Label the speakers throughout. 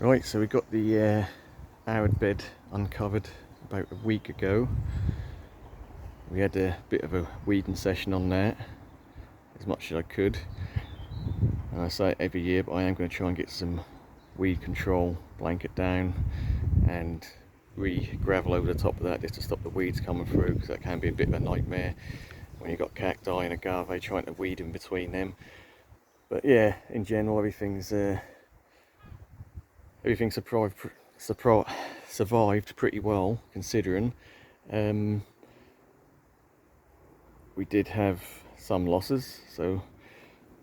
Speaker 1: Right, so we got the Arid bed uncovered about a week ago. We had a bit of a weeding session on that, as much as I could. And I say it every year, but I am going to try and get some weed control blanket down and re-gravel over the top of that just to stop the weeds coming through, because that can be a bit of a nightmare when you've got cacti and agave trying to weed in between them. But yeah, in general, everything's survived pretty well, considering. We did have some losses, so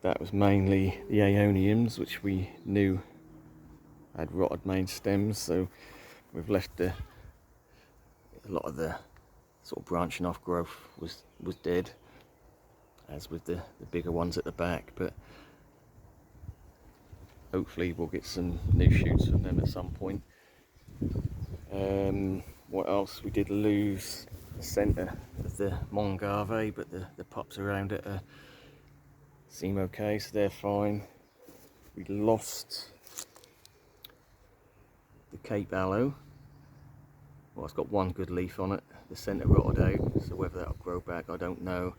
Speaker 1: that was mainly the aeoniums, which we knew had rotted main stems, so we've left a lot of the sort of branching off growth was dead, as with the bigger ones at the back, but hopefully we'll get some new shoots from them at some point. What else? We did lose the centre of the Mongave, but the pups around it seem okay, so they're fine. We lost the Cape Aloe. Well, it's got one good leaf on it. The centre rotted out, so whether that'll grow back, I don't know.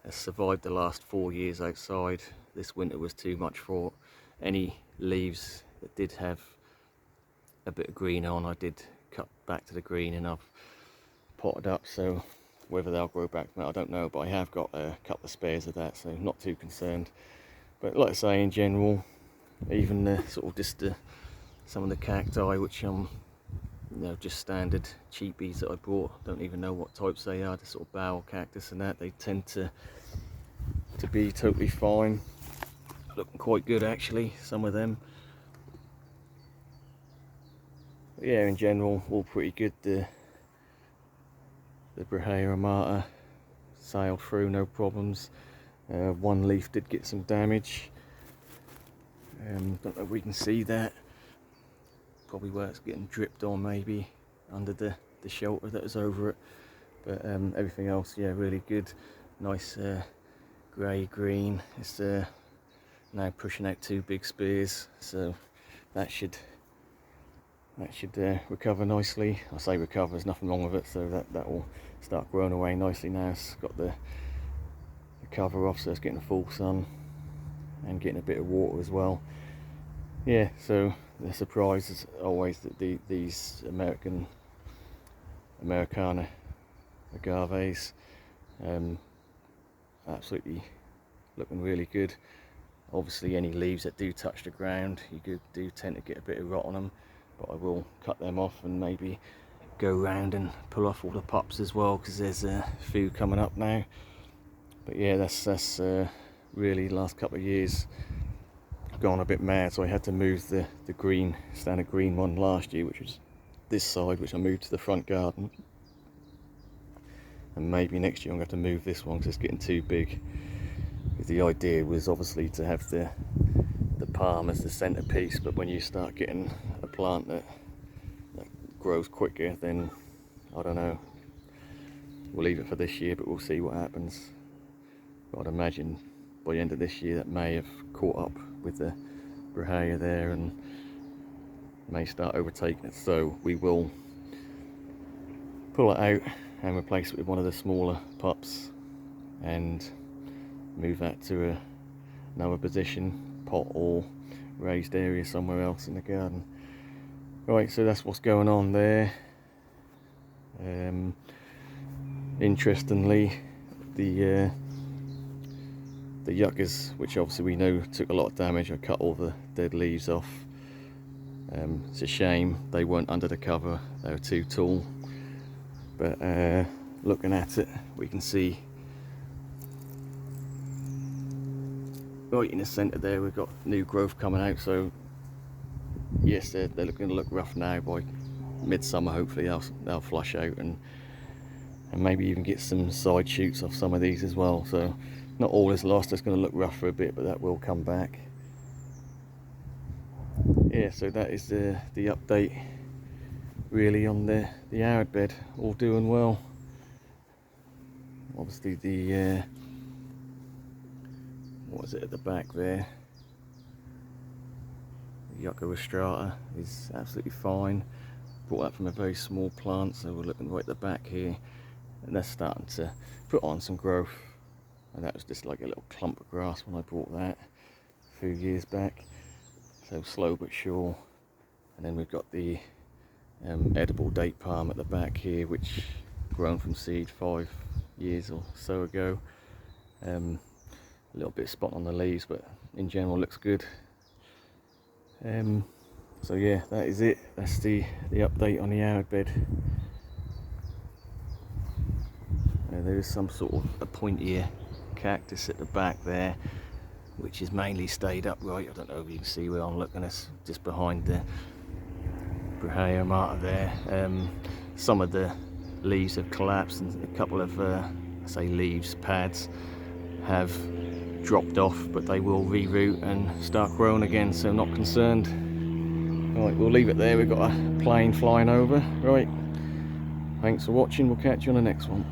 Speaker 1: It's survived the last 4 years outside. This winter was too much for any leaves that did have a bit of green on. I did cut back to the green and I've potted up, so whether they'll grow back, I don't know, but I have got a couple of spares of that, so not too concerned. But like I say, in general, even the sort of just some of the cacti, which just standard cheapies that I bought, don't even know what types they are, the sort of bowl cactus and that, they tend to be totally fine, looking quite good actually, some of them. But yeah, in general, all pretty good. The Brahea amata sailed through, no problems. One leaf did get some damage. Don't know if we can see that. Probably where it's getting dripped on, maybe under the shelter that was over it. But everything else, yeah, really good. Nice grey green. It's now pushing out 2 big spears, so that should recover nicely. I say recover, there's nothing wrong with it, so that will start growing away nicely now. It's got the cover off, so it's getting full sun and getting a bit of water as well. Yeah, so the surprise is always that these Americana agaves, absolutely looking really good. Obviously any leaves that do touch the ground, you do tend to get a bit of rot on them, but I will cut them off and maybe go round and pull off all the pups as well, because there's a few coming up now. But yeah, that's really last couple of years gone a bit mad, so I had to move the green, standard green one last year, which was this side, which I moved to the front garden, and maybe next year I'm going to have to move this one because it's getting too big. The idea was obviously to have the palm as the centerpiece, but when you start getting a plant that grows quicker, then I don't know, we'll leave it for this year, but we'll see what happens. But I'd imagine by the end of this year that may have caught up with the Brahea there and may start overtaking it, so we will pull it out and replace it with one of the smaller pups and move that to another position, pot or raised area somewhere else in the garden. Right, so that's what's going on there. Interestingly, the yuccas, which obviously we know took a lot of damage, I cut all the dead leaves off. It's a shame they weren't under the cover, they were too tall, but looking at it, we can see right in the centre there we've got new growth coming out, so yes, they're looking to look rough now. By midsummer hopefully they'll flush out and maybe even get some side shoots off some of these as well, so not all is lost. It's going to look rough for a bit, but that will come back. Yeah, so that is the update really on the Arid bed, all doing well. Obviously the what is it at the back there, Yucca rostrata is absolutely fine. Brought that from a very small plant, so we're looking right at the back here, and that's starting to put on some growth. And that was just like a little clump of grass when I brought that a few years back, so slow but sure. And then we've got the edible date palm at the back here, which grown from seed 5 years or so ago. A little bit of spot on the leaves, but in general looks good. So yeah, that is it. That's the update on the arid bed. There is some sort of a pointier cactus at the back there, which is mainly stayed upright. I don't know if you can see where I'm looking. It's just behind the Brahea Marta there. Some of the leaves have collapsed, and a couple of say leaves, pads, have dropped off, but they will reroot and start growing again, so I'm not concerned. Right, we'll leave it there. We've got a plane flying over. Right, thanks for watching. We'll catch you on the next one.